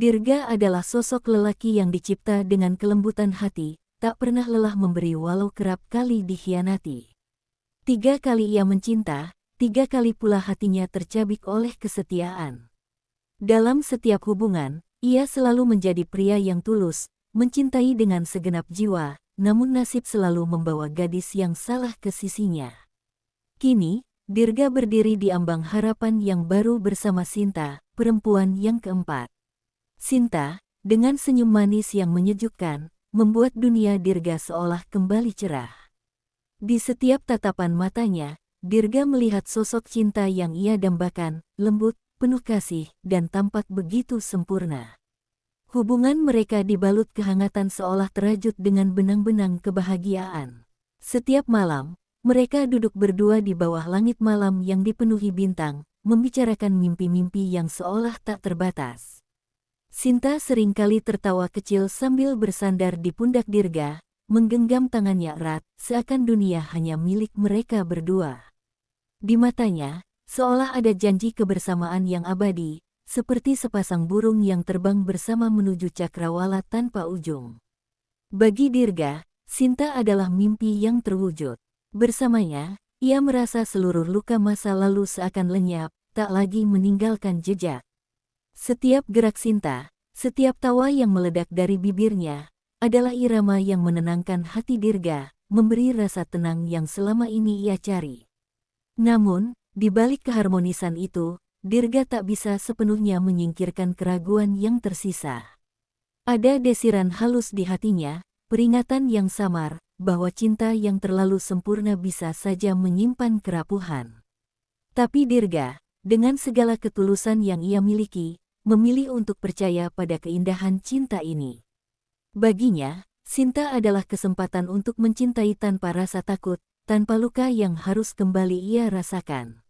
Dirga adalah sosok lelaki yang dicipta dengan kelembutan hati, tak pernah lelah memberi walau kerap kali dikhianati. 3 kali ia mencinta, 3 kali pula hatinya tercabik oleh kesetiaan. Dalam setiap hubungan, ia selalu menjadi pria yang tulus, mencintai dengan segenap jiwa, namun nasib selalu membawa gadis yang salah ke sisinya. Kini, Dirga berdiri di ambang harapan yang baru bersama Sinta, perempuan yang keempat. Sinta, dengan senyum manis yang menyejukkan, membuat dunia Dirga seolah kembali cerah. Di setiap tatapan matanya, Dirga melihat sosok cinta yang ia dambakan, lembut, penuh kasih, dan tampak begitu sempurna. Hubungan mereka dibalut kehangatan seolah terajut dengan benang-benang kebahagiaan. Setiap malam, mereka duduk berdua di bawah langit malam yang dipenuhi bintang, membicarakan mimpi-mimpi yang seolah tak terbatas. Sinta seringkali tertawa kecil sambil bersandar di pundak Dirga, menggenggam tangannya erat, seakan dunia hanya milik mereka berdua. Di matanya, seolah ada janji kebersamaan yang abadi, seperti sepasang burung yang terbang bersama menuju cakrawala tanpa ujung. Bagi Dirga, Sinta adalah mimpi yang terwujud. Bersamanya, ia merasa seluruh luka masa lalu seakan lenyap, tak lagi meninggalkan jejak. Setiap gerak Sinta, setiap tawa yang meledak dari bibirnya, adalah irama yang menenangkan hati Dirga, memberi rasa tenang yang selama ini ia cari. Namun, di balik keharmonisan itu, Dirga tak bisa sepenuhnya menyingkirkan keraguan yang tersisa. Ada desiran halus di hatinya, peringatan yang samar, bahwa cinta yang terlalu sempurna bisa saja menyimpan kerapuhan. Tapi Dirga, dengan segala ketulusan yang ia miliki, memilih untuk percaya pada keindahan cinta ini. Baginya, Sinta adalah kesempatan untuk mencintai tanpa rasa takut, tanpa luka yang harus kembali ia rasakan.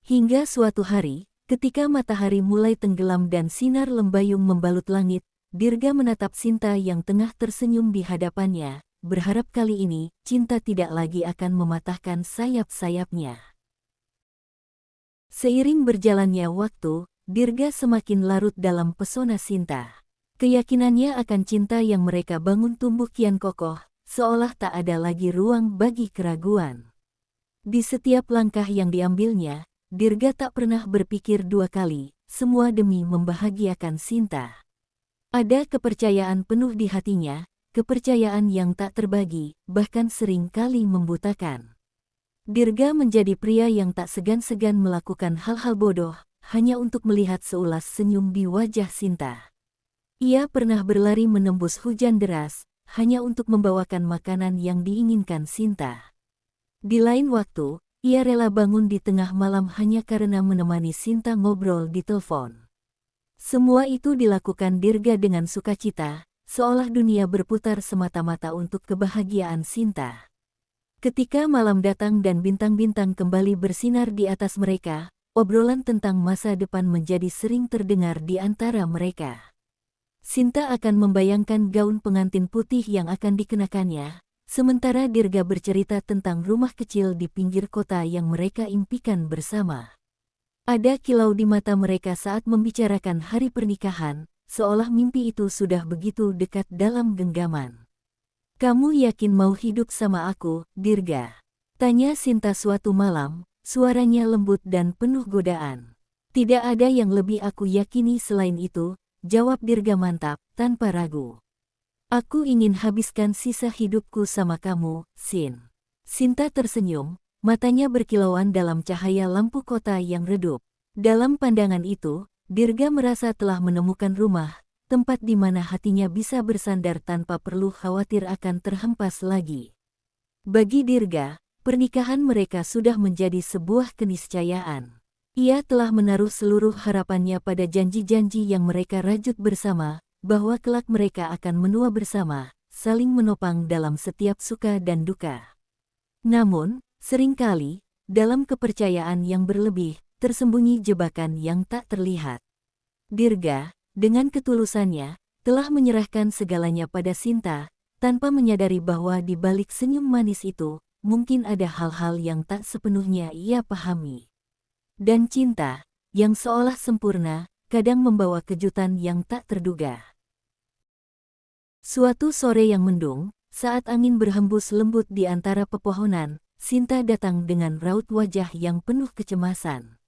Hingga suatu hari, ketika matahari mulai tenggelam dan sinar lembayung membalut langit, Dirga menatap Sinta yang tengah tersenyum di hadapannya, berharap kali ini cinta tidak lagi akan mematahkan sayap-sayapnya. Seiring berjalannya waktu, Dirga semakin larut dalam pesona Sinta. Keyakinannya akan cinta yang mereka bangun tumbuh kian kokoh, seolah tak ada lagi ruang bagi keraguan. Di setiap langkah yang diambilnya, Dirga tak pernah berpikir 2 kali, semua demi membahagiakan Sinta. Ada kepercayaan penuh di hatinya, kepercayaan yang tak terbagi, bahkan sering kali membutakan. Dirga menjadi pria yang tak segan-segan melakukan hal-hal bodoh, hanya untuk melihat seulas senyum di wajah Sinta. Ia pernah berlari menembus hujan deras, hanya untuk membawakan makanan yang diinginkan Sinta. Di lain waktu, ia rela bangun di tengah malam hanya karena menemani Sinta ngobrol di telepon. Semua itu dilakukan Dirga dengan sukacita, seolah dunia berputar semata-mata untuk kebahagiaan Sinta. Ketika malam datang dan bintang-bintang kembali bersinar di atas mereka, obrolan tentang masa depan menjadi sering terdengar di antara mereka. Sinta akan membayangkan gaun pengantin putih yang akan dikenakannya, sementara Dirga bercerita tentang rumah kecil di pinggir kota yang mereka impikan bersama. Ada kilau di mata mereka saat membicarakan hari pernikahan, seolah mimpi itu sudah begitu dekat dalam genggaman. "Kamu yakin mau hidup sama aku, Dirga?" tanya Sinta suatu malam, suaranya lembut dan penuh godaan. "Tidak ada yang lebih aku yakini selain itu," jawab Dirga mantap, tanpa ragu. "Aku ingin habiskan sisa hidupku sama kamu, Sin." Sinta tersenyum, matanya berkilauan dalam cahaya lampu kota yang redup. Dalam pandangan itu, Dirga merasa telah menemukan rumah, tempat di mana hatinya bisa bersandar tanpa perlu khawatir akan terhempas lagi. Bagi Dirga, pernikahan mereka sudah menjadi sebuah keniscayaan. Ia telah menaruh seluruh harapannya pada janji-janji yang mereka rajut bersama, bahwa kelak mereka akan menua bersama, saling menopang dalam setiap suka dan duka. Namun, seringkali, dalam kepercayaan yang berlebih, tersembunyi jebakan yang tak terlihat. Dirga, dengan ketulusannya, telah menyerahkan segalanya pada Sinta, tanpa menyadari bahwa di balik senyum manis itu, mungkin ada hal-hal yang tak sepenuhnya ia pahami. Dan cinta, yang seolah sempurna, kadang membawa kejutan yang tak terduga. Suatu sore yang mendung, saat angin berhembus lembut di antara pepohonan, Sinta datang dengan raut wajah yang penuh kecemasan.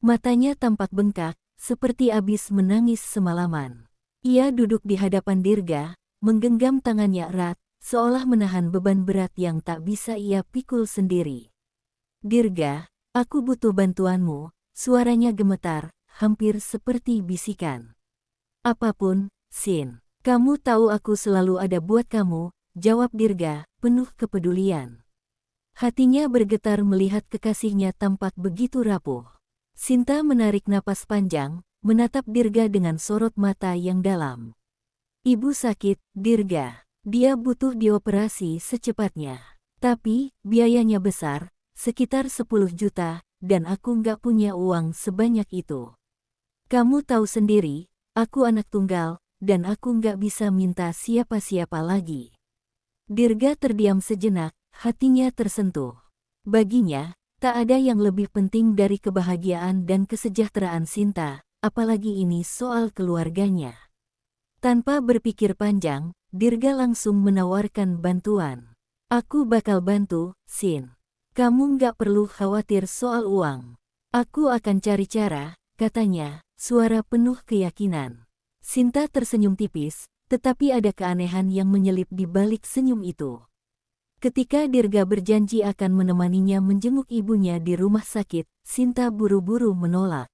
Matanya tampak bengkak, seperti habis menangis semalaman. Ia duduk di hadapan Dirga, menggenggam tangannya erat, seolah menahan beban berat yang tak bisa ia pikul sendiri. "Dirga, aku butuh bantuanmu," suaranya gemetar, hampir seperti bisikan. "Apapun, Sin. Kamu tahu aku selalu ada buat kamu," jawab Dirga, penuh kepedulian. Hatinya bergetar melihat kekasihnya tampak begitu rapuh. Sinta menarik napas panjang, menatap Dirga dengan sorot mata yang dalam. "Ibu sakit, Dirga. Dia butuh dioperasi secepatnya. Tapi, biayanya besar, sekitar 10 juta, dan aku nggak punya uang sebanyak itu. Kamu tahu sendiri, aku anak tunggal, dan aku nggak bisa minta siapa-siapa lagi." Dirga terdiam sejenak, hatinya tersentuh. Baginya, tak ada yang lebih penting dari kebahagiaan dan kesejahteraan Sinta, apalagi ini soal keluarganya. Tanpa berpikir panjang, Dirga langsung menawarkan bantuan. "Aku bakal bantu, Sin. Kamu nggak perlu khawatir soal uang. Aku akan cari cara," katanya, suara penuh keyakinan. Sinta tersenyum tipis, tetapi ada keanehan yang menyelip di balik senyum itu. Ketika Dirga berjanji akan menemaninya menjenguk ibunya di rumah sakit, Sinta buru-buru menolak.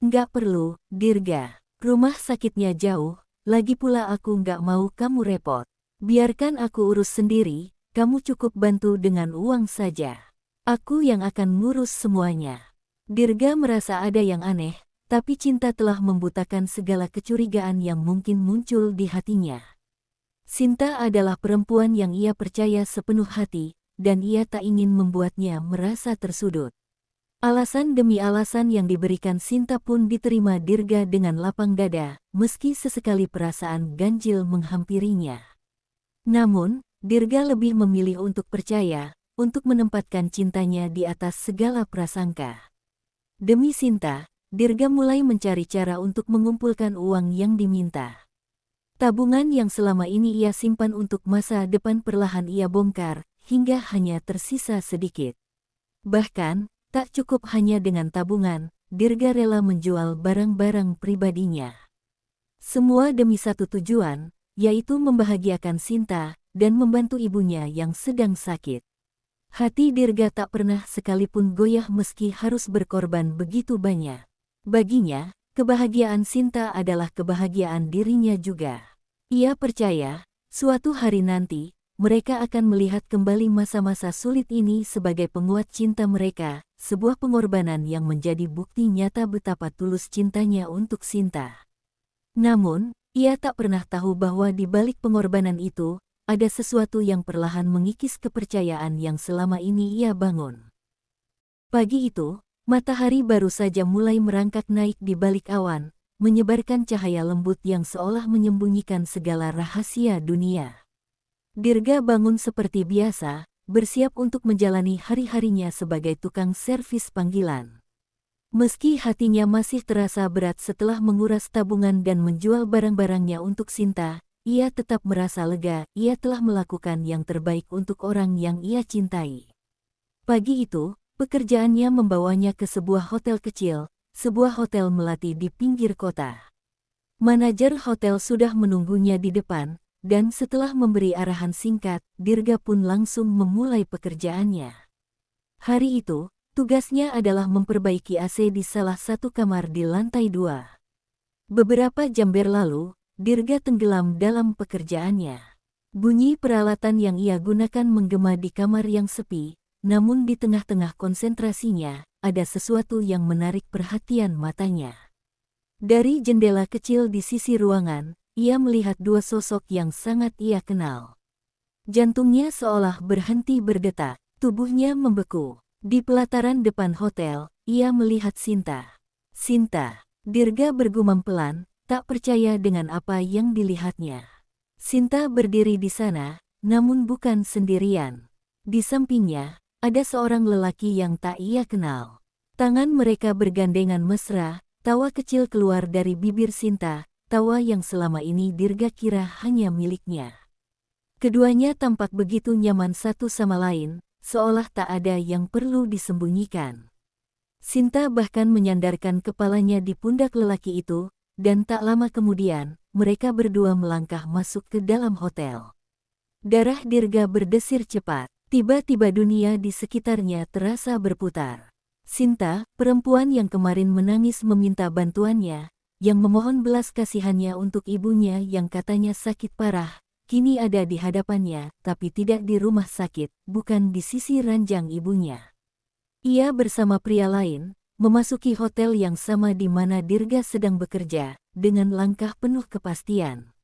"Nggak perlu, Dirga. Rumah sakitnya jauh, lagi pula aku nggak mau kamu repot. Biarkan aku urus sendiri, kamu cukup bantu dengan uang saja. Aku yang akan ngurus semuanya." Dirga merasa ada yang aneh, tapi cinta telah membutakan segala kecurigaan yang mungkin muncul di hatinya. Sinta adalah perempuan yang ia percaya sepenuh hati, dan ia tak ingin membuatnya merasa tersudut. Alasan demi alasan yang diberikan Sinta pun diterima Dirga dengan lapang dada, meski sesekali perasaan ganjil menghampirinya. Namun, Dirga lebih memilih untuk percaya, untuk menempatkan cintanya di atas segala prasangka. Demi Sinta, Dirga mulai mencari cara untuk mengumpulkan uang yang diminta. Tabungan yang selama ini ia simpan untuk masa depan perlahan ia bongkar, hingga hanya tersisa sedikit. Bahkan, tak cukup hanya dengan tabungan, Dirga rela menjual barang-barang pribadinya. Semua demi satu tujuan, yaitu membahagiakan Sinta, dan membantu ibunya yang sedang sakit. Hati Dirga tak pernah sekalipun goyah meski harus berkorban begitu banyak. Baginya, kebahagiaan Sinta adalah kebahagiaan dirinya juga. Ia percaya, suatu hari nanti, mereka akan melihat kembali masa-masa sulit ini sebagai penguat cinta mereka, sebuah pengorbanan yang menjadi bukti nyata betapa tulus cintanya untuk Sinta. Namun, ia tak pernah tahu bahwa di balik pengorbanan itu, ada sesuatu yang perlahan mengikis kepercayaan yang selama ini ia bangun. Pagi itu, matahari baru saja mulai merangkak naik di balik awan, menyebarkan cahaya lembut yang seolah menyembunyikan segala rahasia dunia. Dirga bangun seperti biasa, bersiap untuk menjalani hari-harinya sebagai tukang servis panggilan. Meski hatinya masih terasa berat setelah menguras tabungan dan menjual barang-barangnya untuk Sinta, ia tetap merasa lega, ia telah melakukan yang terbaik untuk orang yang ia cintai. Pagi itu, pekerjaannya membawanya ke sebuah hotel kecil, sebuah hotel melati di pinggir kota. Manajer hotel sudah menunggunya di depan, dan setelah memberi arahan singkat, Dirga pun langsung memulai pekerjaannya. Hari itu, tugasnya adalah memperbaiki AC di salah satu kamar di lantai 2. Beberapa jam berlalu, Dirga tenggelam dalam pekerjaannya. Bunyi peralatan yang ia gunakan menggema di kamar yang sepi, namun di tengah-tengah konsentrasinya, ada sesuatu yang menarik perhatian matanya. Dari jendela kecil di sisi ruangan, ia melihat dua sosok yang sangat ia kenal. Jantungnya seolah berhenti berdetak, tubuhnya membeku. Di pelataran depan hotel, ia melihat Sinta. "Sinta," Dirga bergumam pelan, tak percaya dengan apa yang dilihatnya. Sinta berdiri di sana, namun bukan sendirian. Di sampingnya, ada seorang lelaki yang tak ia kenal. Tangan mereka bergandengan mesra, tawa kecil keluar dari bibir Sinta, tawa yang selama ini Dirga kira hanya miliknya. Keduanya tampak begitu nyaman satu sama lain, seolah tak ada yang perlu disembunyikan. Sinta bahkan menyandarkan kepalanya di pundak lelaki itu, dan tak lama kemudian, mereka berdua melangkah masuk ke dalam hotel. Darah Dirga berdesir cepat, tiba-tiba dunia di sekitarnya terasa berputar. Sinta, perempuan yang kemarin menangis meminta bantuannya, yang memohon belas kasihannya untuk ibunya yang katanya sakit parah, kini ada di hadapannya, tapi tidak di rumah sakit, bukan di sisi ranjang ibunya. Ia bersama pria lain, memasuki hotel yang sama di mana Dirga sedang bekerja, dengan langkah penuh kepastian.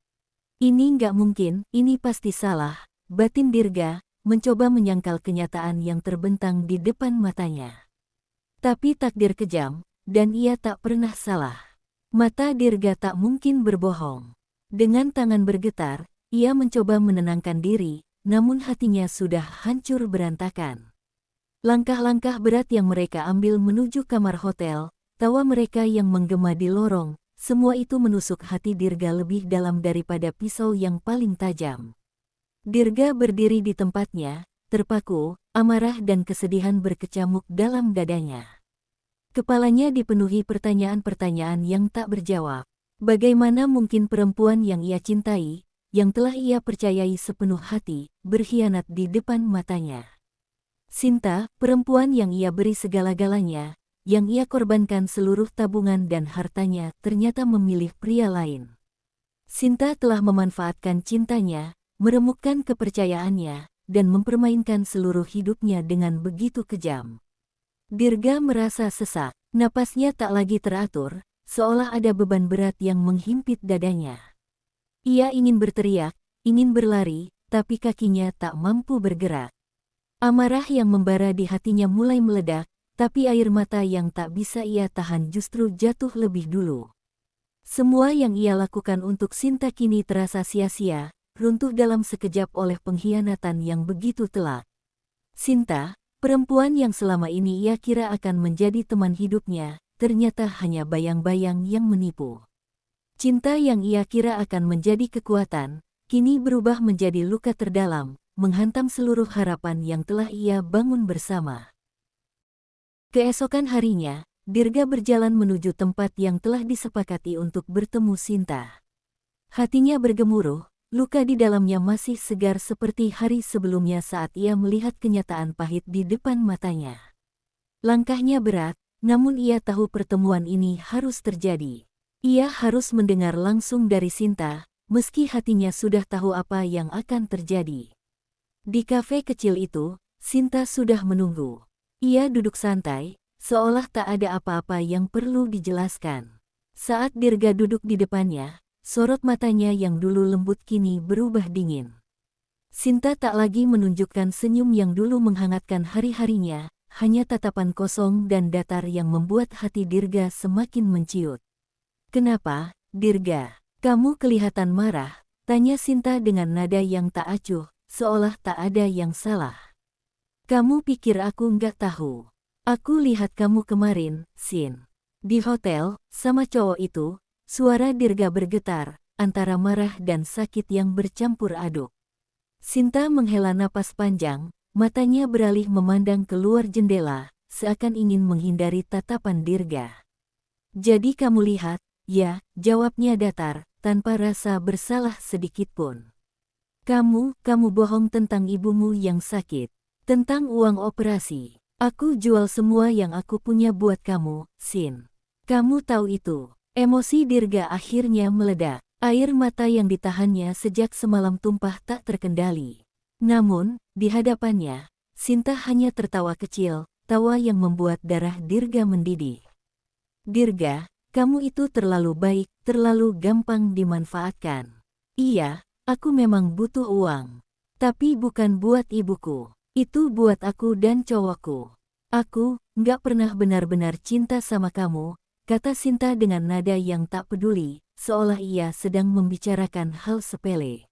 Ini nggak mungkin, ini pasti salah, batin Dirga, mencoba menyangkal kenyataan yang terbentang di depan matanya. Tapi takdir kejam, dan ia tak pernah salah. Mata Dirga tak mungkin berbohong. Dengan tangan bergetar, ia mencoba menenangkan diri, namun hatinya sudah hancur berantakan. Langkah-langkah berat yang mereka ambil menuju kamar hotel, tawa mereka yang menggema di lorong, semua itu menusuk hati Dirga lebih dalam daripada pisau yang paling tajam. Dirga berdiri di tempatnya, terpaku, amarah dan kesedihan berkecamuk dalam dadanya. Kepalanya dipenuhi pertanyaan-pertanyaan yang tak berjawab. Bagaimana mungkin perempuan yang ia cintai, yang telah ia percayai sepenuh hati, berkhianat di depan matanya? Sinta, perempuan yang ia beri segala-galanya, yang ia korbankan seluruh tabungan dan hartanya, ternyata memilih pria lain. Sinta telah memanfaatkan cintanya, meremukkan kepercayaannya, dan mempermainkan seluruh hidupnya dengan begitu kejam. Dirga merasa sesak, napasnya tak lagi teratur, seolah ada beban berat yang menghimpit dadanya. Ia ingin berteriak, ingin berlari, tapi kakinya tak mampu bergerak. Amarah yang membara di hatinya mulai meledak, tapi air mata yang tak bisa ia tahan justru jatuh lebih dulu. Semua yang ia lakukan untuk Sinta kini terasa sia-sia, runtuh dalam sekejap oleh pengkhianatan yang begitu telak. Sinta, perempuan yang selama ini ia kira akan menjadi teman hidupnya, ternyata hanya bayang-bayang yang menipu. Cinta yang ia kira akan menjadi kekuatan, kini berubah menjadi luka terdalam, menghantam seluruh harapan yang telah ia bangun bersama. Keesokan harinya, Dirga berjalan menuju tempat yang telah disepakati untuk bertemu Sinta. Hatinya bergemuruh, luka di dalamnya masih segar seperti hari sebelumnya saat ia melihat kenyataan pahit di depan matanya. Langkahnya berat, namun ia tahu pertemuan ini harus terjadi. Ia harus mendengar langsung dari Sinta, meski hatinya sudah tahu apa yang akan terjadi. Di kafe kecil itu, Sinta sudah menunggu. Ia duduk santai, seolah tak ada apa-apa yang perlu dijelaskan. Saat Dirga duduk di depannya, sorot matanya yang dulu lembut kini berubah dingin. Sinta tak lagi menunjukkan senyum yang dulu menghangatkan hari-harinya, hanya tatapan kosong dan datar yang membuat hati Dirga semakin menciut. "Kenapa, Dirga? Kamu kelihatan marah?" tanya Sinta dengan nada yang tak acuh, seolah tak ada yang salah. "Kamu pikir aku nggak tahu? Aku lihat kamu kemarin, Sin. Di hotel, sama cowok itu." Suara Dirga bergetar, antara marah dan sakit yang bercampur aduk. Sinta menghela napas panjang, matanya beralih memandang keluar jendela, seakan ingin menghindari tatapan Dirga. "Jadi kamu lihat?" "Ya," jawabnya datar, tanpa rasa bersalah sedikitpun. Kamu bohong tentang ibumu yang sakit, tentang uang operasi. Aku jual semua yang aku punya buat kamu, Sin. Kamu tahu itu." Emosi Dirga akhirnya meledak. Air mata yang ditahannya sejak semalam tumpah tak terkendali. Namun, di hadapannya, Sinta hanya tertawa kecil, tawa yang membuat darah Dirga mendidih. "Dirga, kamu itu terlalu baik, terlalu gampang dimanfaatkan." "Iya, aku memang butuh uang. Tapi bukan buat ibuku. Itu buat aku dan cowokku. Aku nggak pernah benar-benar cinta sama kamu," kata Sinta dengan nada yang tak peduli, seolah ia sedang membicarakan hal sepele.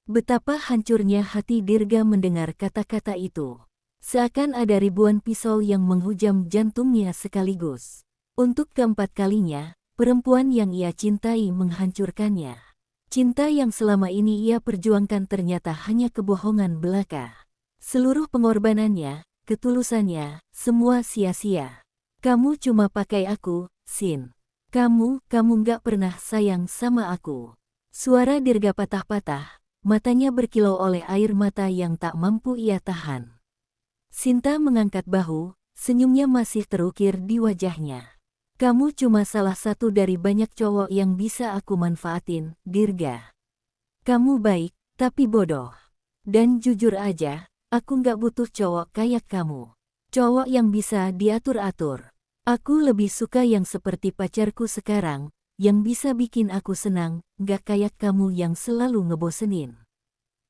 Betapa hancurnya hati Dirga mendengar kata-kata itu. Seakan ada ribuan pisau yang menghujam jantungnya sekaligus. Untuk keempat kalinya, perempuan yang ia cintai menghancurkannya. Cinta yang selama ini ia perjuangkan ternyata hanya kebohongan belaka. Seluruh pengorbanannya, ketulusannya, semua sia-sia. Kamu cuma pakai aku, Sin. Kamu gak pernah sayang sama aku. Suara Dirga patah-patah, matanya berkilau oleh air mata yang tak mampu ia tahan. Sinta mengangkat bahu, senyumnya masih terukir di wajahnya. Kamu cuma salah satu dari banyak cowok yang bisa aku manfaatin, Dirga. Kamu baik, tapi bodoh. Dan jujur aja, aku nggak butuh cowok kayak kamu. Cowok yang bisa diatur-atur. Aku lebih suka yang seperti pacarku sekarang, yang bisa bikin aku senang, nggak kayak kamu yang selalu ngebosenin.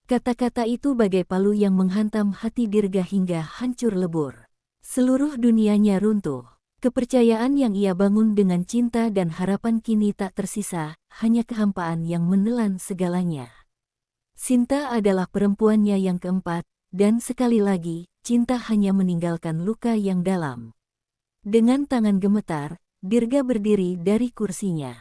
Kata-kata itu bagai palu yang menghantam hati Dirga hingga hancur lebur. Seluruh dunianya runtuh. Kepercayaan yang ia bangun dengan cinta dan harapan kini tak tersisa, hanya kehampaan yang menelan segalanya. Sinta adalah perempuannya yang keempat, dan sekali lagi, cinta hanya meninggalkan luka yang dalam. Dengan tangan gemetar, Dirga berdiri dari kursinya.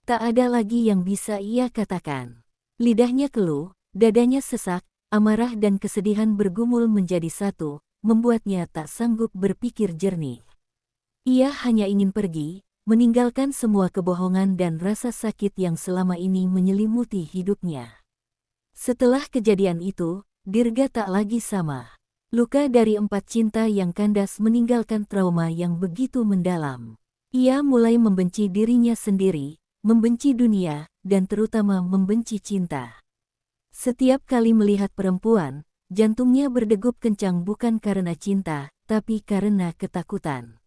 Tak ada lagi yang bisa ia katakan. Lidahnya keluh, dadanya sesak, amarah dan kesedihan bergumul menjadi satu, membuatnya tak sanggup berpikir jernih. Ia hanya ingin pergi, meninggalkan semua kebohongan dan rasa sakit yang selama ini menyelimuti hidupnya. Setelah kejadian itu, Dirga tak lagi sama. Luka dari 4 cinta yang kandas meninggalkan trauma yang begitu mendalam. Ia mulai membenci dirinya sendiri, membenci dunia, dan terutama membenci cinta. Setiap kali melihat perempuan, jantungnya berdegup kencang bukan karena cinta, tapi karena ketakutan.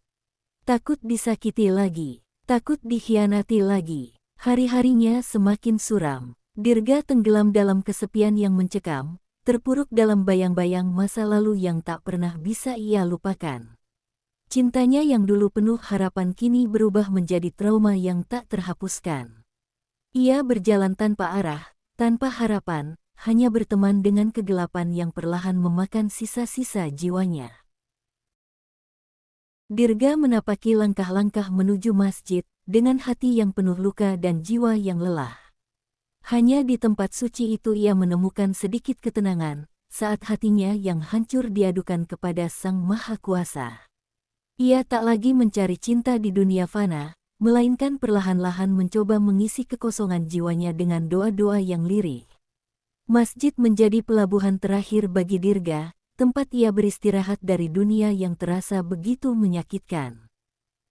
Takut disakiti lagi, takut dikhianati lagi. Hari-harinya semakin suram. Dirga tenggelam dalam kesepian yang mencekam, terpuruk dalam bayang-bayang masa lalu yang tak pernah bisa ia lupakan. Cintanya yang dulu penuh harapan kini berubah menjadi trauma yang tak terhapuskan. Ia berjalan tanpa arah, tanpa harapan, hanya berteman dengan kegelapan yang perlahan memakan sisa-sisa jiwanya. Dirga menapaki langkah-langkah menuju masjid, dengan hati yang penuh luka dan jiwa yang lelah. Hanya di tempat suci itu ia menemukan sedikit ketenangan, saat hatinya yang hancur diadukan kepada Sang Maha Kuasa. Ia tak lagi mencari cinta di dunia fana, melainkan perlahan-lahan mencoba mengisi kekosongan jiwanya dengan doa-doa yang lirih. Masjid menjadi pelabuhan terakhir bagi Dirga, tempat ia beristirahat dari dunia yang terasa begitu menyakitkan.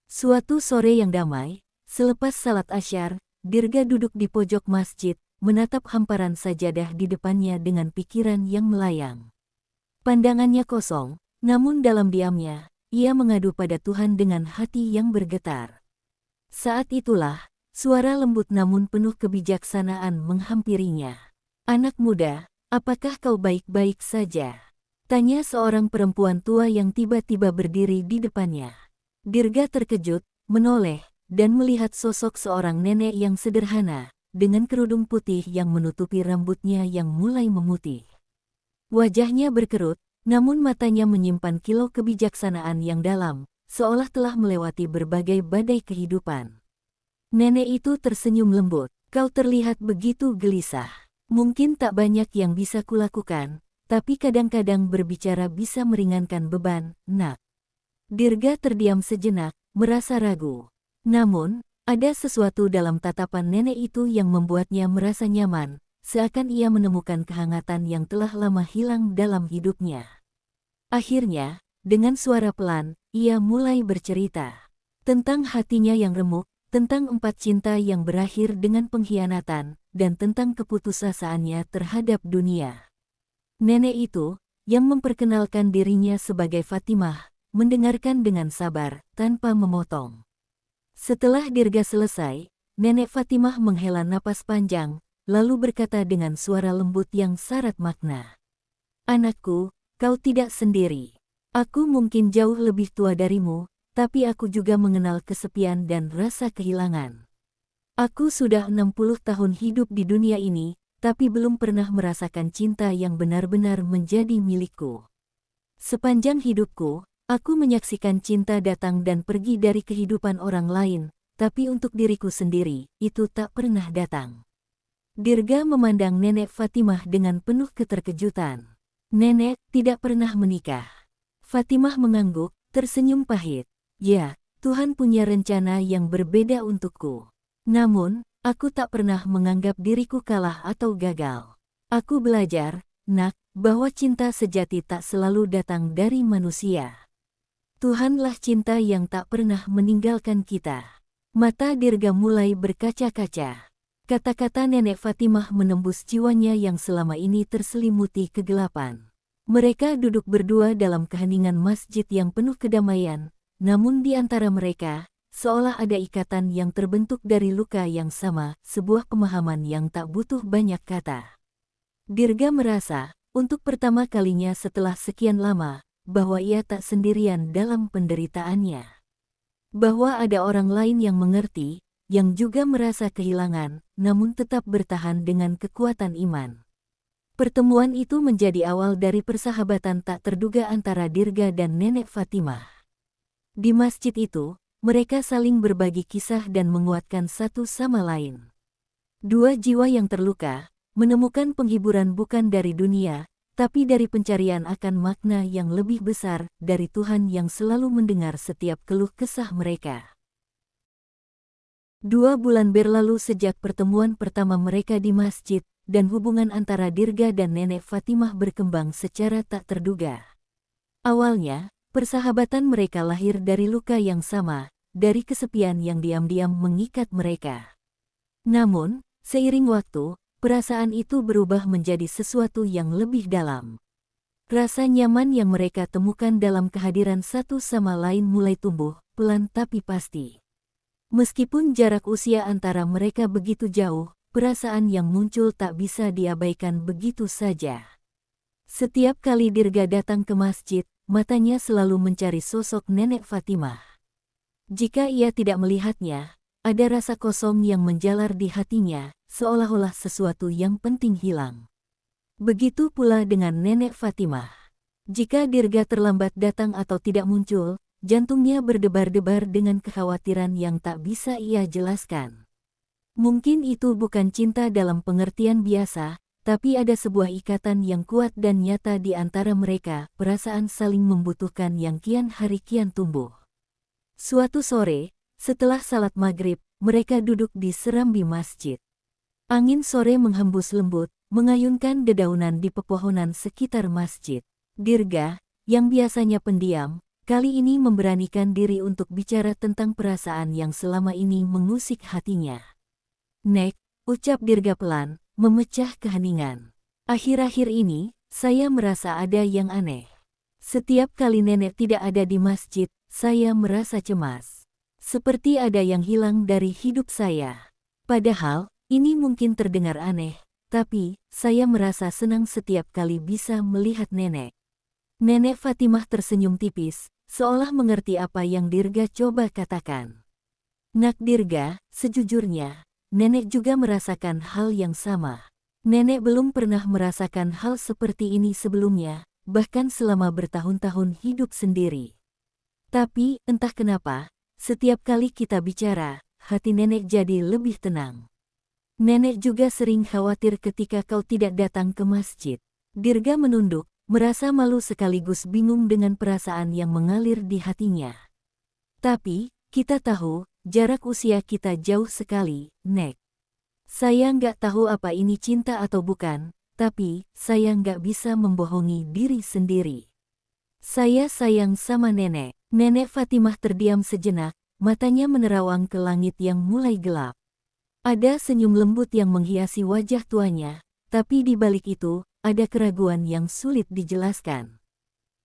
Suatu sore yang damai, selepas salat Asyar, Dirga duduk di pojok masjid, menatap hamparan sajadah di depannya dengan pikiran yang melayang. Pandangannya kosong, namun dalam diamnya, ia mengadu pada Tuhan dengan hati yang bergetar. Saat itulah, suara lembut namun penuh kebijaksanaan menghampirinya. "Anak muda, apakah kau baik-baik saja?" tanya seorang perempuan tua yang tiba-tiba berdiri di depannya. Dirga terkejut, menoleh, dan melihat sosok seorang nenek yang sederhana, dengan kerudung putih yang menutupi rambutnya yang mulai memutih. Wajahnya berkerut, namun matanya menyimpan kilau kebijaksanaan yang dalam, seolah telah melewati berbagai badai kehidupan. Nenek itu tersenyum lembut, "Kau terlihat begitu gelisah. Mungkin tak banyak yang bisa kulakukan, tapi kadang-kadang berbicara bisa meringankan beban, nak." Dirga terdiam sejenak, merasa ragu. Namun, ada sesuatu dalam tatapan nenek itu yang membuatnya merasa nyaman, seakan ia menemukan kehangatan yang telah lama hilang dalam hidupnya. Akhirnya, dengan suara pelan, ia mulai bercerita tentang hatinya yang remuk, tentang 4 cinta yang berakhir dengan pengkhianatan, dan tentang keputusasaannya terhadap dunia. Nenek itu, yang memperkenalkan dirinya sebagai Fatimah, mendengarkan dengan sabar, tanpa memotong. Setelah Dirga selesai, Nenek Fatimah menghela napas panjang, lalu berkata dengan suara lembut yang syarat makna. "Anakku, kau tidak sendiri. Aku mungkin jauh lebih tua darimu, tapi aku juga mengenal kesepian dan rasa kehilangan. Aku sudah 60 tahun hidup di dunia ini, tapi belum pernah merasakan cinta yang benar-benar menjadi milikku. Sepanjang hidupku, Aku menyaksikan cinta datang dan pergi dari kehidupan orang lain, tapi untuk diriku sendiri, itu tak pernah datang. Dirga memandang Nenek Fatimah dengan penuh keterkejutan. Nenek tidak pernah menikah. Fatimah mengangguk, tersenyum pahit. Ya, Tuhan punya rencana yang berbeda untukku. Namun, aku tak pernah menganggap diriku kalah atau gagal. Aku belajar, Nak, bahwa cinta sejati tak selalu datang dari manusia. Tuhanlah cinta yang tak pernah meninggalkan kita. Mata Dirga mulai berkaca-kaca. Kata-kata Nenek Fatimah menembus jiwanya yang selama ini terselimuti kegelapan. Mereka duduk berdua dalam keheningan masjid yang penuh kedamaian, namun di antara mereka, seolah ada ikatan yang terbentuk dari luka yang sama, sebuah pemahaman yang tak butuh banyak kata. Dirga merasa, untuk pertama kalinya setelah sekian lama, bahwa ia tak sendirian dalam penderitaannya. Bahwa ada orang lain yang mengerti, yang juga merasa kehilangan, namun tetap bertahan dengan kekuatan iman. Pertemuan itu menjadi awal dari persahabatan tak terduga antara Dirga dan Nenek Fatimah. Di masjid itu, mereka saling berbagi kisah dan menguatkan satu sama lain. Dua jiwa yang terluka, menemukan penghiburan bukan dari dunia, tapi dari pencarian akan makna yang lebih besar dari Tuhan yang selalu mendengar setiap keluh kesah mereka. 2 bulan berlalu sejak pertemuan pertama mereka di masjid, dan hubungan antara Dirga dan Nenek Fatimah berkembang secara tak terduga. Awalnya, persahabatan mereka lahir dari luka yang sama, dari kesepian yang diam-diam mengikat mereka. Namun, seiring waktu, perasaan itu berubah menjadi sesuatu yang lebih dalam. Rasa nyaman yang mereka temukan dalam kehadiran satu sama lain mulai tumbuh, pelan tapi pasti. Meskipun jarak usia antara mereka begitu jauh, perasaan yang muncul tak bisa diabaikan begitu saja. Setiap kali Dirga datang ke masjid, matanya selalu mencari sosok Nenek Fatimah. Jika ia tidak melihatnya, ada rasa kosong yang menjalar di hatinya, seolah-olah sesuatu yang penting hilang. Begitu pula dengan Nenek Fatimah. Jika Dirga terlambat datang atau tidak muncul, jantungnya berdebar-debar dengan kekhawatiran yang tak bisa ia jelaskan. Mungkin itu bukan cinta dalam pengertian biasa, tapi ada sebuah ikatan yang kuat dan nyata di antara mereka, perasaan saling membutuhkan yang kian hari kian tumbuh. Suatu sore, setelah salat maghrib, mereka duduk di serambi masjid. Angin sore menghembus lembut, mengayunkan dedaunan di pepohonan sekitar masjid. Dirga, yang biasanya pendiam, kali ini memberanikan diri untuk bicara tentang perasaan yang selama ini mengusik hatinya. Nek, ucap Dirga pelan, memecah keheningan. Akhir-akhir ini, saya merasa ada yang aneh. Setiap kali nenek tidak ada di masjid, saya merasa cemas. Seperti ada yang hilang dari hidup saya. Padahal, ini mungkin terdengar aneh, tapi saya merasa senang setiap kali bisa melihat nenek. Nenek Fatimah tersenyum tipis, seolah mengerti apa yang Dirga coba katakan. Nak Dirga, sejujurnya, nenek juga merasakan hal yang sama. Nenek belum pernah merasakan hal seperti ini sebelumnya, bahkan selama bertahun-tahun hidup sendiri. Tapi, entah kenapa, setiap kali kita bicara, hati nenek jadi lebih tenang. Nenek juga sering khawatir ketika kau tidak datang ke masjid. Dirga menunduk, merasa malu sekaligus bingung dengan perasaan yang mengalir di hatinya. Tapi, kita tahu, jarak usia kita jauh sekali, Nek. Saya nggak tahu apa ini cinta atau bukan, tapi saya nggak bisa membohongi diri sendiri. Saya sayang sama nenek. Nenek Fatimah terdiam sejenak, matanya menerawang ke langit yang mulai gelap. Ada senyum lembut yang menghiasi wajah tuanya, tapi di balik itu, ada keraguan yang sulit dijelaskan.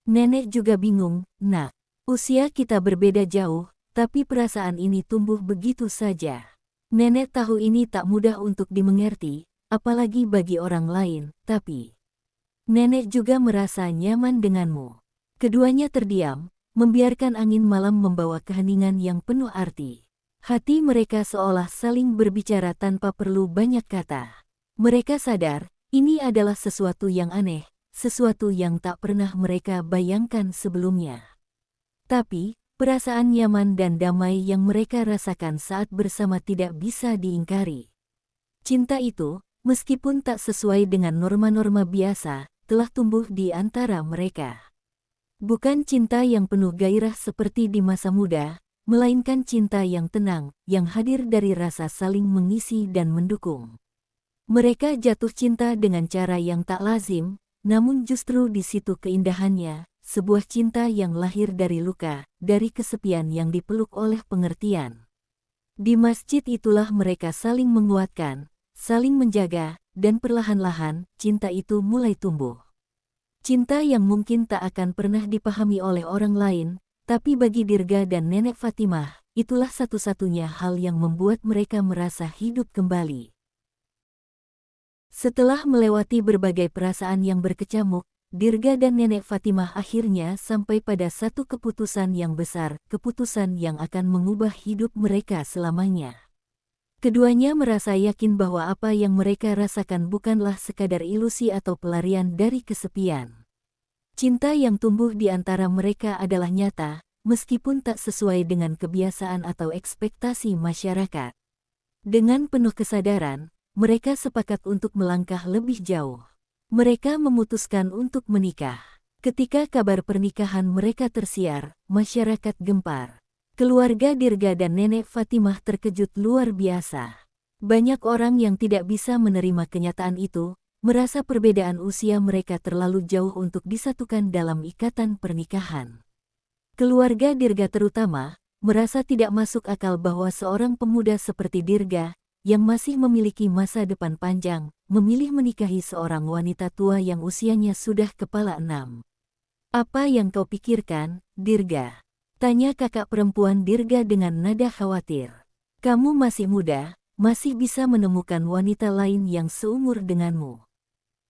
Nenek juga bingung, Nak. Usia kita berbeda jauh, tapi perasaan ini tumbuh begitu saja. Nenek tahu ini tak mudah untuk dimengerti, apalagi bagi orang lain, tapi nenek juga merasa nyaman denganmu. Keduanya terdiam, membiarkan angin malam membawa keheningan yang penuh arti. Hati mereka seolah saling berbicara tanpa perlu banyak kata. Mereka sadar, ini adalah sesuatu yang aneh, sesuatu yang tak pernah mereka bayangkan sebelumnya. Tapi, perasaan nyaman dan damai yang mereka rasakan saat bersama tidak bisa diingkari. Cinta itu, meskipun tak sesuai dengan norma-norma biasa, telah tumbuh di antara mereka. Bukan cinta yang penuh gairah seperti di masa muda, melainkan cinta yang tenang, yang hadir dari rasa saling mengisi dan mendukung. Mereka jatuh cinta dengan cara yang tak lazim, namun justru di situ keindahannya, sebuah cinta yang lahir dari luka, dari kesepian yang dipeluk oleh pengertian. Di masjid itulah mereka saling menguatkan, saling menjaga, dan perlahan-lahan, cinta itu mulai tumbuh. Cinta yang mungkin tak akan pernah dipahami oleh orang lain, tapi bagi Dirga dan Nenek Fatimah, itulah satu-satunya hal yang membuat mereka merasa hidup kembali. Setelah melewati berbagai perasaan yang berkecamuk, Dirga dan Nenek Fatimah akhirnya sampai pada satu keputusan yang besar, keputusan yang akan mengubah hidup mereka selamanya. Keduanya merasa yakin bahwa apa yang mereka rasakan bukanlah sekadar ilusi atau pelarian dari kesepian. Cinta yang tumbuh di antara mereka adalah nyata, meskipun tak sesuai dengan kebiasaan atau ekspektasi masyarakat. Dengan penuh kesadaran, mereka sepakat untuk melangkah lebih jauh. Mereka memutuskan untuk menikah. Ketika kabar pernikahan mereka tersiar, masyarakat gempar. Keluarga Dirga dan Nenek Fatimah terkejut luar biasa. Banyak orang yang tidak bisa menerima kenyataan itu, merasa perbedaan usia mereka terlalu jauh untuk disatukan dalam ikatan pernikahan. Keluarga Dirga terutama, merasa tidak masuk akal bahwa seorang pemuda seperti Dirga, yang masih memiliki masa depan panjang, memilih menikahi seorang wanita tua yang usianya sudah kepala enam. "Apa yang kau pikirkan, Dirga?" tanya kakak perempuan Dirga dengan nada khawatir. "Kamu masih muda, masih bisa menemukan wanita lain yang seumur denganmu.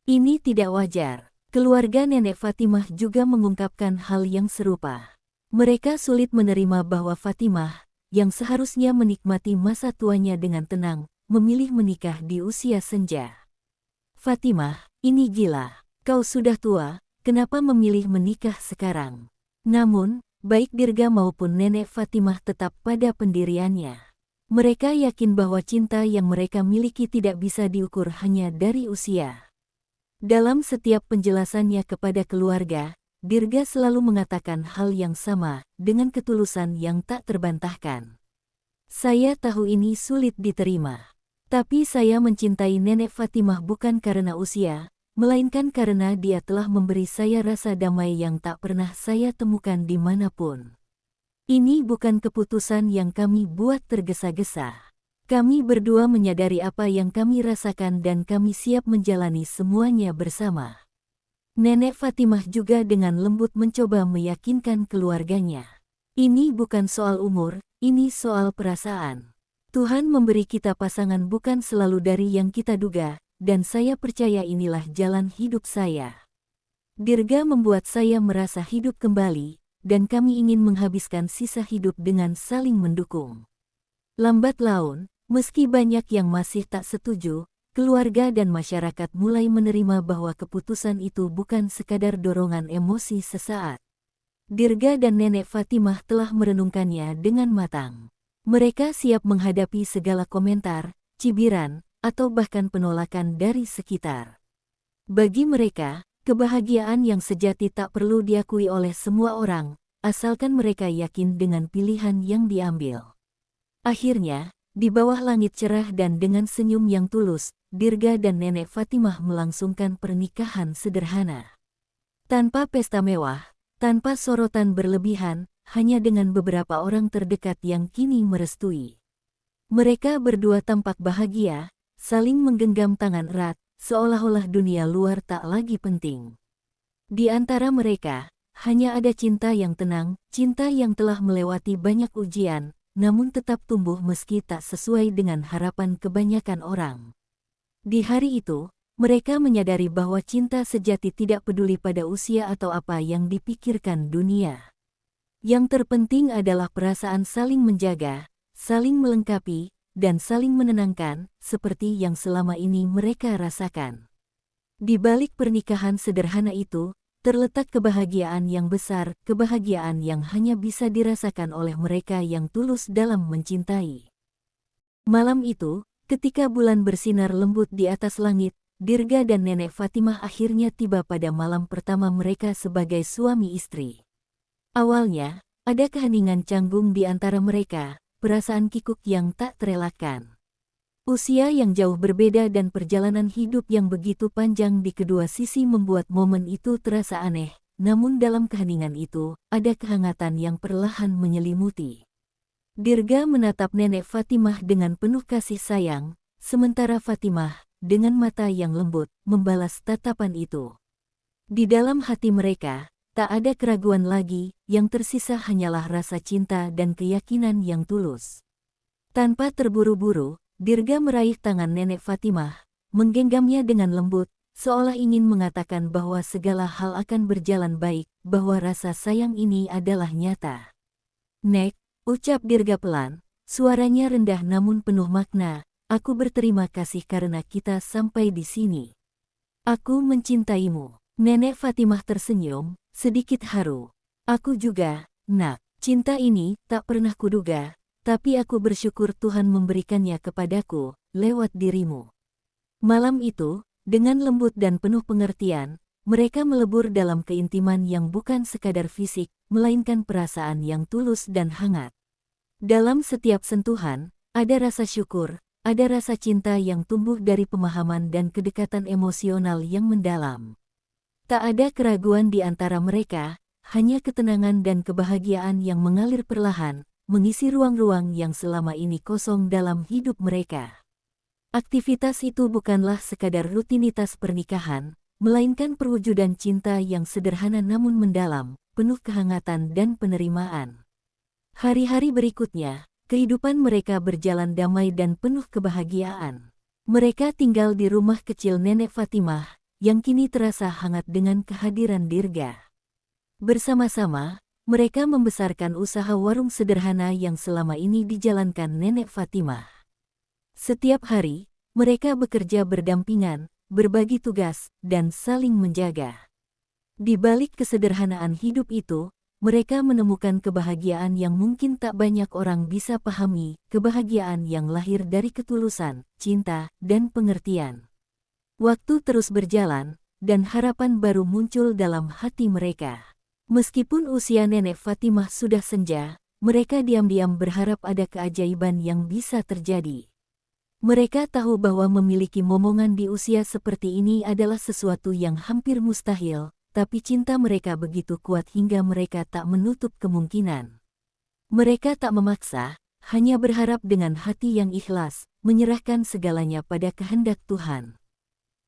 Ini tidak wajar." Keluarga Nenek Fatimah juga mengungkapkan hal yang serupa. Mereka sulit menerima bahwa Fatimah, yang seharusnya menikmati masa tuanya dengan tenang, memilih menikah di usia senja. "Fatimah, ini gila. Kau sudah tua, kenapa memilih menikah sekarang?" Namun, baik Dirga maupun Nenek Fatimah tetap pada pendiriannya. Mereka yakin bahwa cinta yang mereka miliki tidak bisa diukur hanya dari usia. Dalam setiap penjelasannya kepada keluarga, Dirga selalu mengatakan hal yang sama, dengan ketulusan yang tak terbantahkan. "Saya tahu ini sulit diterima. Tapi saya mencintai Nenek Fatimah bukan karena usia, melainkan karena dia telah memberi saya rasa damai yang tak pernah saya temukan dimanapun. Ini bukan keputusan yang kami buat tergesa-gesa. Kami berdua menyadari apa yang kami rasakan dan kami siap menjalani semuanya bersama." Nenek Fatimah juga dengan lembut mencoba meyakinkan keluarganya. "Ini bukan soal umur, ini soal perasaan. Tuhan memberi kita pasangan bukan selalu dari yang kita duga, dan saya percaya inilah jalan hidup saya. Dirga membuat saya merasa hidup kembali, dan kami ingin menghabiskan sisa hidup dengan saling mendukung." Lambat laun, meski banyak yang masih tak setuju, keluarga dan masyarakat mulai menerima bahwa keputusan itu bukan sekadar dorongan emosi sesaat. Dirga dan Nenek Fatimah telah merenungkannya dengan matang. Mereka siap menghadapi segala komentar, cibiran, atau bahkan penolakan dari sekitar. Bagi mereka, kebahagiaan yang sejati tak perlu diakui oleh semua orang, asalkan mereka yakin dengan pilihan yang diambil. Akhirnya, di bawah langit cerah dan dengan senyum yang tulus, Dirga dan Nenek Fatimah melangsungkan pernikahan sederhana. Tanpa pesta mewah, tanpa sorotan berlebihan, hanya dengan beberapa orang terdekat yang kini merestui. Mereka berdua tampak bahagia, saling menggenggam tangan erat, seolah-olah dunia luar tak lagi penting. Di antara mereka, hanya ada cinta yang tenang, cinta yang telah melewati banyak ujian, namun tetap tumbuh meski tak sesuai dengan harapan kebanyakan orang. Di hari itu, mereka menyadari bahwa cinta sejati tidak peduli pada usia atau apa yang dipikirkan dunia. Yang terpenting adalah perasaan saling menjaga, saling melengkapi, dan saling menenangkan, seperti yang selama ini mereka rasakan. Di balik pernikahan sederhana itu, terletak kebahagiaan yang besar, kebahagiaan yang hanya bisa dirasakan oleh mereka yang tulus dalam mencintai. Malam itu, ketika bulan bersinar lembut di atas langit, Dirga dan Nenek Fatimah akhirnya tiba pada malam pertama mereka sebagai suami istri. Awalnya, ada keheningan canggung di antara mereka, perasaan kikuk yang tak terelakkan. Usia yang jauh berbeda dan perjalanan hidup yang begitu panjang di kedua sisi membuat momen itu terasa aneh, namun dalam keheningan itu, ada kehangatan yang perlahan menyelimuti. Dirga menatap Nenek Fatimah dengan penuh kasih sayang, sementara Fatimah, dengan mata yang lembut, membalas tatapan itu. Di dalam hati mereka, tak ada keraguan lagi, yang tersisa hanyalah rasa cinta dan keyakinan yang tulus. Tanpa terburu-buru, Dirga meraih tangan Nenek Fatimah, menggenggamnya dengan lembut, seolah ingin mengatakan bahwa segala hal akan berjalan baik, bahwa rasa sayang ini adalah nyata. "Nek," ucap Dirga pelan, suaranya rendah namun penuh makna, "aku berterima kasih karena kita sampai di sini. Aku mencintaimu." Nenek Fatimah tersenyum, sedikit haru. "Aku juga, Nak. Cinta ini tak pernah kuduga, tapi aku bersyukur Tuhan memberikannya kepadaku, lewat dirimu." Malam itu, dengan lembut dan penuh pengertian, mereka melebur dalam keintiman yang bukan sekadar fisik, melainkan perasaan yang tulus dan hangat. Dalam setiap sentuhan, ada rasa syukur, ada rasa cinta yang tumbuh dari pemahaman dan kedekatan emosional yang mendalam. Tak ada keraguan di antara mereka, hanya ketenangan dan kebahagiaan yang mengalir perlahan, mengisi ruang-ruang yang selama ini kosong dalam hidup mereka. Aktivitas itu bukanlah sekadar rutinitas pernikahan, melainkan perwujudan cinta yang sederhana namun mendalam, penuh kehangatan dan penerimaan. Hari-hari berikutnya, kehidupan mereka berjalan damai dan penuh kebahagiaan. Mereka tinggal di rumah kecil Nenek Fatimah, yang kini terasa hangat dengan kehadiran Dirga. Bersama-sama, mereka membesarkan usaha warung sederhana yang selama ini dijalankan Nenek Fatimah. Setiap hari, mereka bekerja berdampingan, berbagi tugas, dan saling menjaga. Di balik kesederhanaan hidup itu, mereka menemukan kebahagiaan yang mungkin tak banyak orang bisa pahami, kebahagiaan yang lahir dari ketulusan, cinta, dan pengertian. Waktu terus berjalan, dan harapan baru muncul dalam hati mereka. Meskipun usia Nenek Fatimah sudah senja, mereka diam-diam berharap ada keajaiban yang bisa terjadi. Mereka tahu bahwa memiliki momongan di usia seperti ini adalah sesuatu yang hampir mustahil, tapi cinta mereka begitu kuat hingga mereka tak menutup kemungkinan. Mereka tak memaksa, hanya berharap dengan hati yang ikhlas, menyerahkan segalanya pada kehendak Tuhan.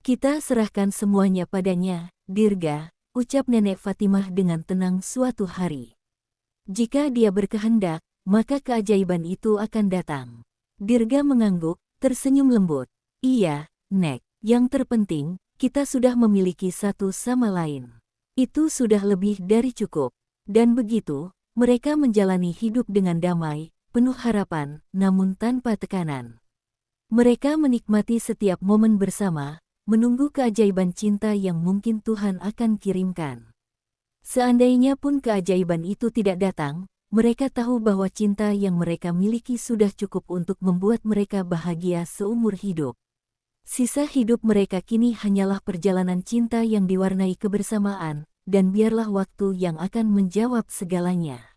"Kita serahkan semuanya padanya, Dirga," ucap Nenek Fatimah dengan tenang suatu hari. "Jika dia berkehendak, maka keajaiban itu akan datang." Dirga mengangguk, tersenyum lembut. "Iya, Nek. Yang terpenting, kita sudah memiliki satu sama lain. Itu sudah lebih dari cukup." Dan begitu, mereka menjalani hidup dengan damai, penuh harapan, namun tanpa tekanan. Mereka menikmati setiap momen bersama, menunggu keajaiban cinta yang mungkin Tuhan akan kirimkan. Seandainya pun keajaiban itu tidak datang, mereka tahu bahwa cinta yang mereka miliki sudah cukup untuk membuat mereka bahagia seumur hidup. Sisa hidup mereka kini hanyalah perjalanan cinta yang diwarnai kebersamaan, dan biarlah waktu yang akan menjawab segalanya.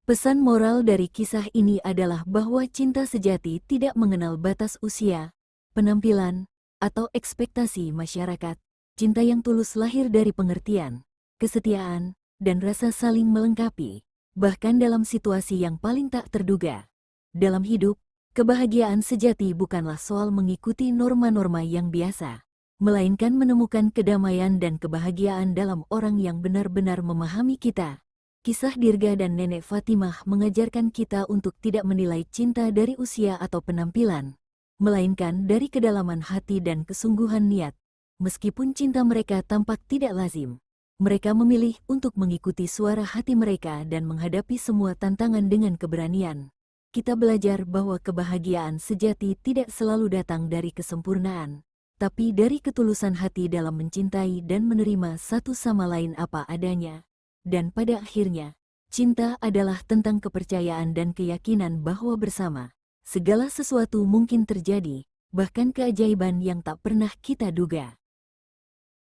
Pesan moral dari kisah ini adalah bahwa cinta sejati tidak mengenal batas usia, penampilan, atau ekspektasi masyarakat. Cinta yang tulus lahir dari pengertian, kesetiaan, dan rasa saling melengkapi, bahkan dalam situasi yang paling tak terduga. Dalam hidup, kebahagiaan sejati bukanlah soal mengikuti norma-norma yang biasa, melainkan menemukan kedamaian dan kebahagiaan dalam orang yang benar-benar memahami kita. Kisah Dirga dan Nenek Fatimah mengajarkan kita untuk tidak menilai cinta dari usia atau penampilan, melainkan dari kedalaman hati dan kesungguhan niat. Meskipun cinta mereka tampak tidak lazim, mereka memilih untuk mengikuti suara hati mereka dan menghadapi semua tantangan dengan keberanian. Kita belajar bahwa kebahagiaan sejati tidak selalu datang dari kesempurnaan, tapi dari ketulusan hati dalam mencintai dan menerima satu sama lain apa adanya. Dan pada akhirnya, cinta adalah tentang kepercayaan dan keyakinan bahwa bersama, segala sesuatu mungkin terjadi, bahkan keajaiban yang tak pernah kita duga.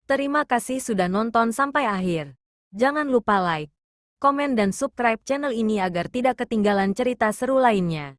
Terima kasih sudah nonton sampai akhir. Jangan lupa like, komen dan subscribe channel ini agar tidak ketinggalan cerita seru lainnya.